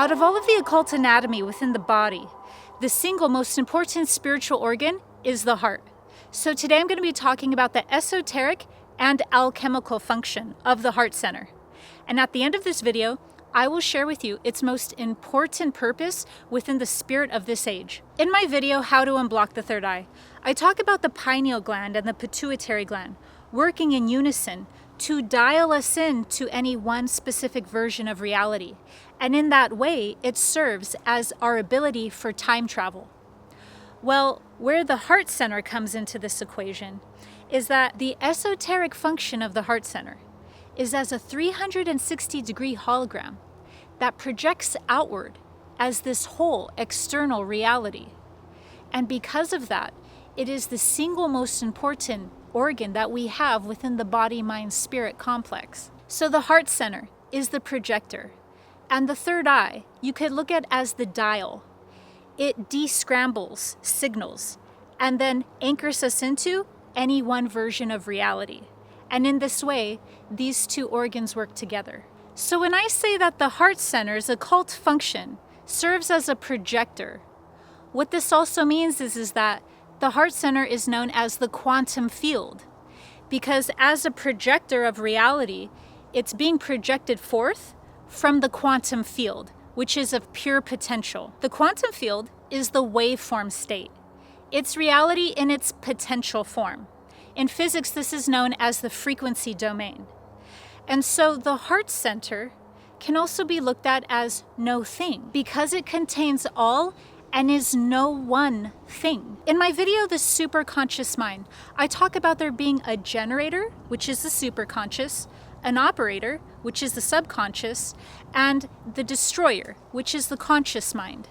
Out of all of the occult anatomy within the body, the single most important spiritual organ is the heart. So today I'm going to be talking about the esoteric and alchemical function of the heart center. And at the end of this video, I will share with you its most important purpose within the spirit of this age. In my video, How to Unblock the Third Eye, I talk about the pineal gland and the pituitary gland working in unison to dial us in to any one specific version of reality. And in that way, it serves as our ability for time travel. Well, where the heart center comes into this equation is that the esoteric function of the heart center is as a 360-degree hologram that projects outward as this whole external reality. And because of that, it is the single most important organ that we have within the body-mind-spirit complex. So the heart center is the projector, and the third eye you could look at as the dial. It descrambles signals and then anchors us into any one version of reality. And in this way, these two organs work together. So when I say that the heart center's occult function serves as a projector, what this also means is that the heart center is known as the quantum field, because as a projector of reality, it's being projected forth from the quantum field, which is of pure potential. The quantum field is the waveform state. It's reality in its potential form. In physics, this is known as the frequency domain. And so the heart center can also be looked at as no thing, because it contains all and is no one thing. In my video, The Superconscious Mind, I talk about there being a generator, which is the superconscious, an operator, which is the subconscious, and the destroyer, which is the conscious mind.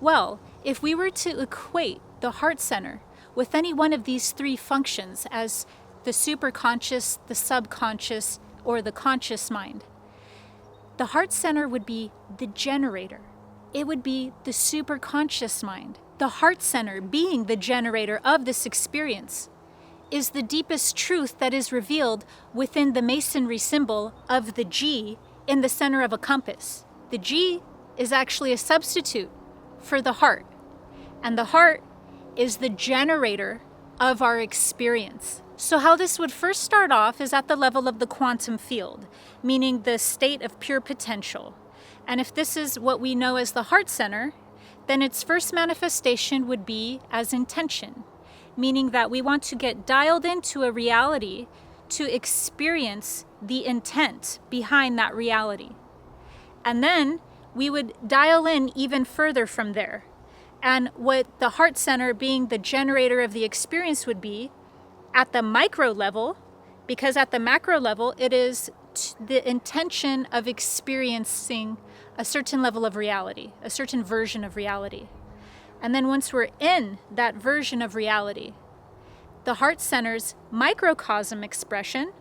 Well, if we were to equate the heart center with any one of these three functions as the superconscious, the subconscious, or the conscious mind, the heart center would be the generator. It would be the superconscious mind. The heart center, being the generator of this experience, is the deepest truth that is revealed within the masonry symbol of the G in the center of a compass. The G is actually a substitute for the heart, and the heart is the generator of our experience. So how this would first start off is at the level of the quantum field, meaning the state of pure potential. And if this is what we know as the heart center, then its first manifestation would be as intention, meaning that we want to get dialed into a reality to experience the intent behind that reality. And then we would dial in even further from there. And what the heart center, being the generator of the experience, would be at the micro level, because at the macro level, it is the intention of experiencing a certain level of reality, a certain version of reality. And then once we're in that version of reality, the heart center's microcosm expression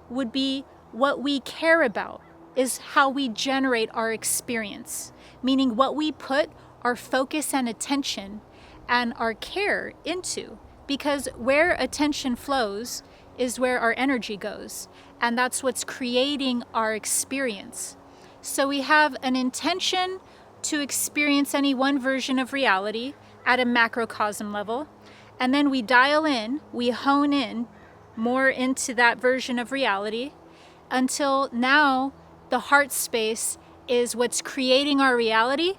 would be what we care about, is how we generate our experience, meaning what we put our focus and attention and our care into, because where attention flows is where our energy goes, and that's what's creating our experience. So we have an intention to experience any one version of reality at a macrocosm level, and then we dial in, we hone in more into that version of reality until now the heart space is what's creating our reality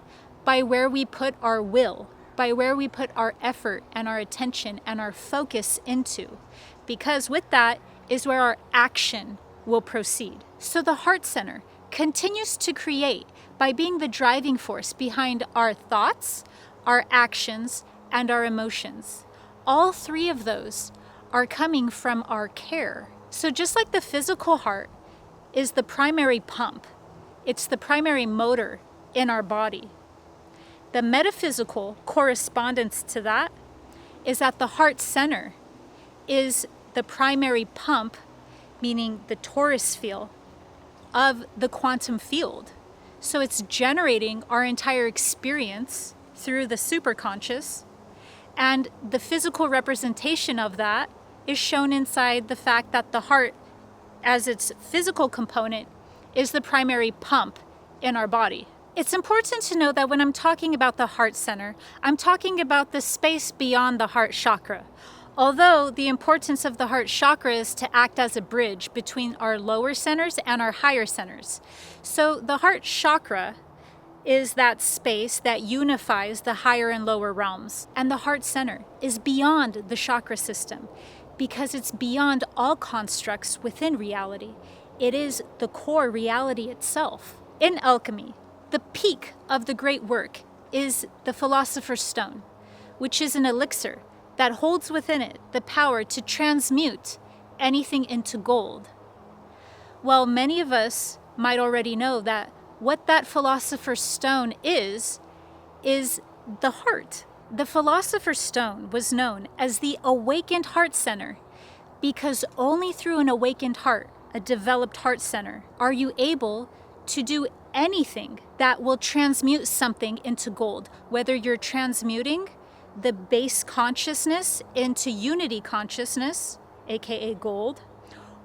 by where we put our will, by where we put our effort and our attention and our focus into, because with that is where our action will proceed. So the heart center continues to create by being the driving force behind our thoughts, our actions, and our emotions. All three of those are coming from our care. So just like the physical heart is the primary pump, it's the primary motor in our body, the metaphysical correspondence to that is that the heart center is the primary pump, meaning the torus field, of the quantum field. So it's generating our entire experience through the superconscious, and the physical representation of that is shown inside the fact that the heart, as its physical component, is the primary pump in our body. It's important to know that when I'm talking about the heart center, I'm talking about the space beyond the heart chakra. Although the importance of the heart chakra is to act as a bridge between our lower centers and our higher centers. So the heart chakra is that space that unifies the higher and lower realms. And the heart center is beyond the chakra system because it's beyond all constructs within reality. It is the core reality itself. In alchemy, the peak of the great work is the Philosopher's Stone, which is an elixir that holds within it the power to transmute anything into gold. Well, many of us might already know that what that Philosopher's Stone is the heart. The Philosopher's Stone was known as the awakened heart center because only through an awakened heart, a developed heart center, are you able to do anything that will transmute something into gold, whether you're transmuting the base consciousness into unity consciousness, aka gold,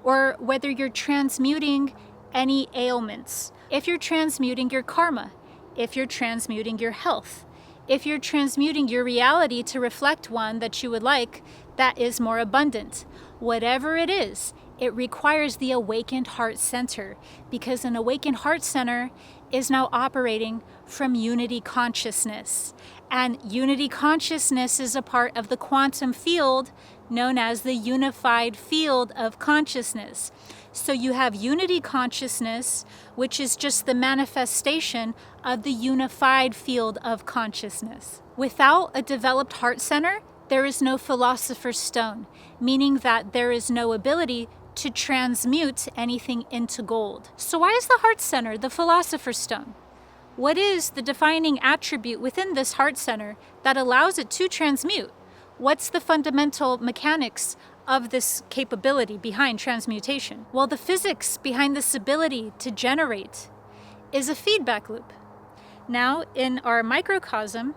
or whether you're transmuting any ailments. If you're transmuting your karma, if you're transmuting your health, if you're transmuting your reality to reflect one that you would like that is more abundant, whatever it is, it requires the awakened heart center because an awakened heart center is now operating from unity consciousness. And unity consciousness is a part of the quantum field known as the unified field of consciousness. So you have unity consciousness, which is just the manifestation of the unified field of consciousness. Without a developed heart center, there is no Philosopher's Stone, meaning that there is no ability to transmute anything into gold. So why is the heart center the Philosopher's Stone? What is the defining attribute within this heart center that allows it to transmute? What's the fundamental mechanics of this capability behind transmutation? Well, the physics behind this ability to generate is a feedback loop. Now, in our microcosm,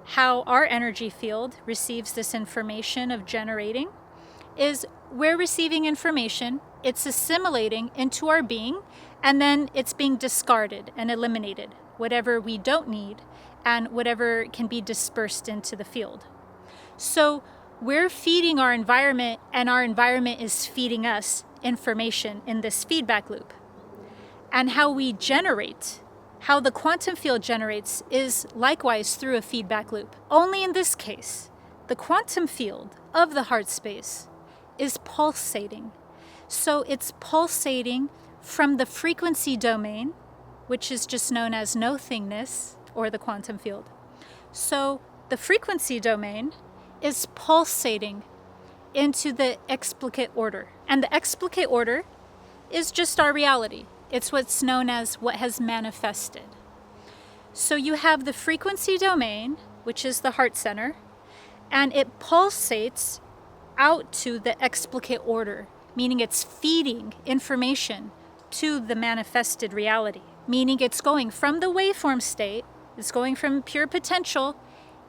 how our energy field receives this information of generating is we're receiving information, it's assimilating into our being, and then it's being discarded and eliminated, whatever we don't need and whatever can be dispersed into the field. So we're feeding our environment and our environment is feeding us information in this feedback loop. And how we generate, how the quantum field generates is likewise through a feedback loop. Only in this case, the quantum field of the heart space is pulsating. So it's pulsating from the frequency domain, which is just known as nothingness or the quantum field. So the frequency domain is pulsating into the explicate order. And the explicate order is just our reality. It's what's known as what has manifested. So you have the frequency domain, which is the heart center, and it pulsates out to the explicate order, meaning it's feeding information to the manifested reality, meaning it's going from the waveform state, it's going from pure potential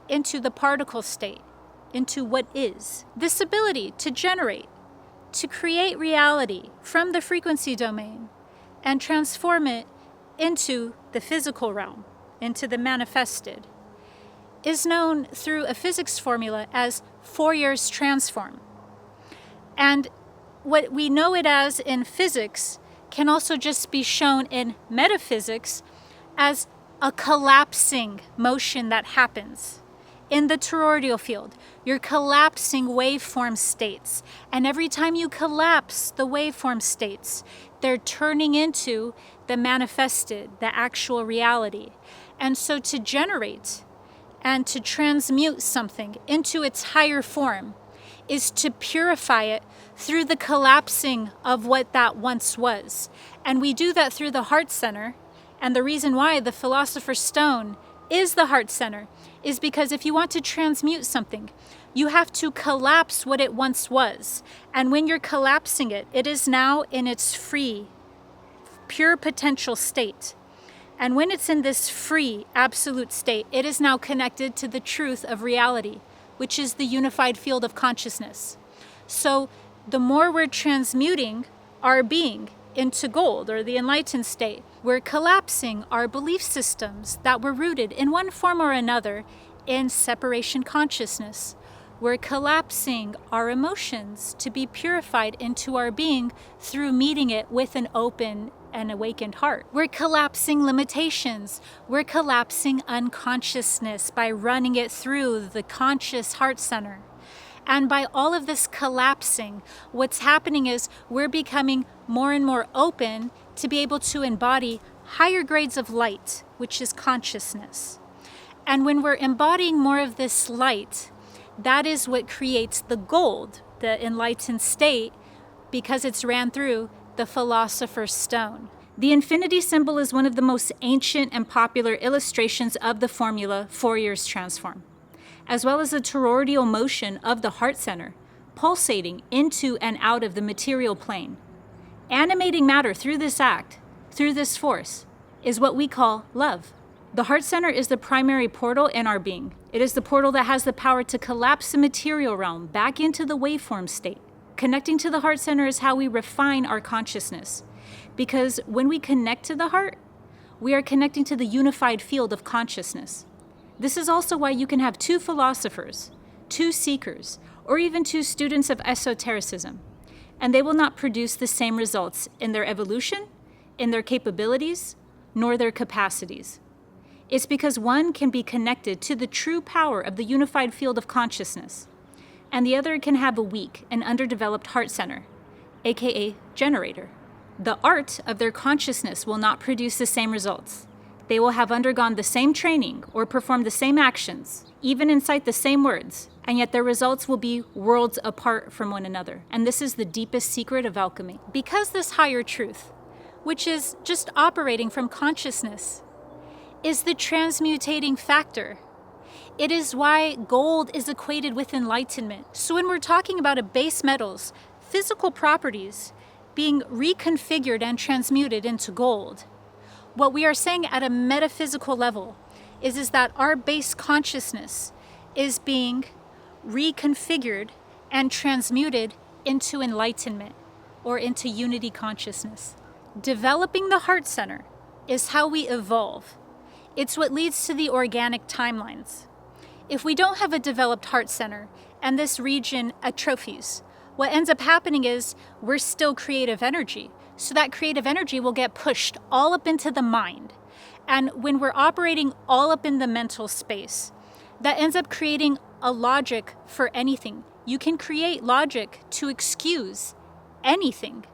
into the particle state, into what is. This ability to generate, to create reality from the frequency domain and transform it into the physical realm, into the manifested, is known through a physics formula as Fourier's transform. And what we know it as in physics can also just be shown in metaphysics as a collapsing motion that happens. In the toroidal field, you're collapsing waveform states. And every time you collapse the waveform states, they're turning into the manifested, the actual reality. And so to generate and to transmute something into its higher form is to purify it through the collapsing of what that once was. And we do that through the heart center. And the reason why the Philosopher's Stone is the heart center is because if you want to transmute something, you have to collapse what it once was. And when you're collapsing it, it is now in its free, pure potential state. And when it's in this free, absolute state, it is now connected to the truth of reality, which is the unified field of consciousness. So the more we're transmuting our being into gold or the enlightened state, We're collapsing our belief systems that were rooted in one form or another in separation consciousness. We're collapsing our emotions to be purified into our being through meeting it with an open and awakened heart. We're collapsing limitations. We're collapsing unconsciousness by running it through the conscious heart center. And by all of this collapsing, what's happening is we're becoming more and more open to be able to embody higher grades of light, which is consciousness. And when we're embodying more of this light, that is what creates the gold, the enlightened state, because it's ran through the Philosopher's Stone. The infinity symbol is one of the most ancient and popular illustrations of the formula Fourier's transform, as well as the toroidal motion of the heart center, pulsating into and out of the material plane. Animating matter through this act, through this force, is what we call love. The heart center is the primary portal in our being. It is the portal that has the power to collapse the material realm back into the waveform state. Connecting to the heart center is how we refine our consciousness. Because when we connect to the heart, we are connecting to the unified field of consciousness. This is also why you can have two philosophers, two seekers, or even two students of esotericism, and they will not produce the same results in their evolution, in their capabilities, nor their capacities. It's because one can be connected to the true power of the unified field of consciousness, and the other can have a weak and underdeveloped heart center, aka generator. The art of their consciousness will not produce the same results. They will have undergone the same training or performed the same actions, even incite the same words, and yet their results will be worlds apart from one another. And this is the deepest secret of alchemy. Because this higher truth, which is just operating from consciousness, is the transmutating factor. It is why gold is equated with enlightenment. So when we're talking about a base metal's physical properties being reconfigured and transmuted into gold, what we are saying at a metaphysical level is that our base consciousness is being reconfigured and transmuted into enlightenment or into unity consciousness. Developing the heart center is how we evolve. It's what leads to the organic timelines. If we don't have a developed heart center and this region atrophies, what ends up happening is we're still creative energy. So that creative energy will get pushed all up into the mind. And when we're operating all up in the mental space, that ends up creating a logic for anything. You can create logic to excuse anything.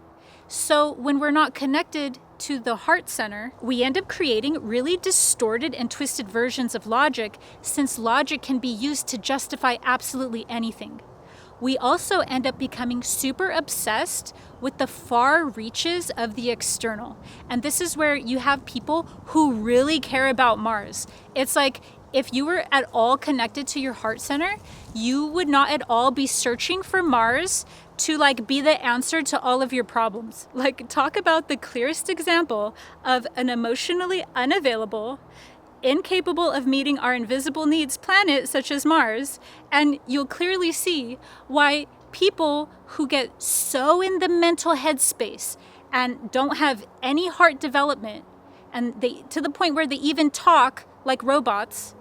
So when we're not connected to the heart center, we end up creating really distorted and twisted versions of logic, since logic can be used to justify absolutely anything. We also end up becoming super obsessed with the far reaches of the external. And this is where you have people who really care about Mars. It's like, if you were at all connected to your heart center, you would not at all be searching for Mars to be the answer to all of your problems. Talk about the clearest example of an emotionally unavailable, incapable of meeting our invisible needs planet such as Mars, and you'll clearly see why people who get so in the mental headspace and don't have any heart development, and they to the point where they even talk like robots,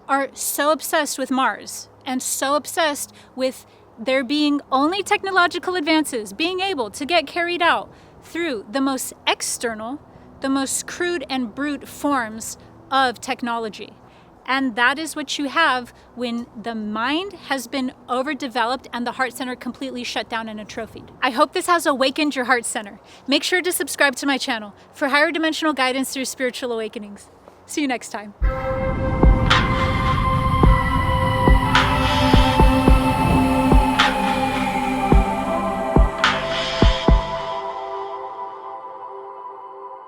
are so obsessed with Mars and so obsessed with there being only technological advances being able to get carried out through the most external, the most crude and brute forms of technology. And that is what you have when the mind has been overdeveloped and the heart center completely shut down and atrophied. I hope this has awakened your heart center. Make sure to subscribe to my channel for higher dimensional guidance through spiritual awakenings. See you next time.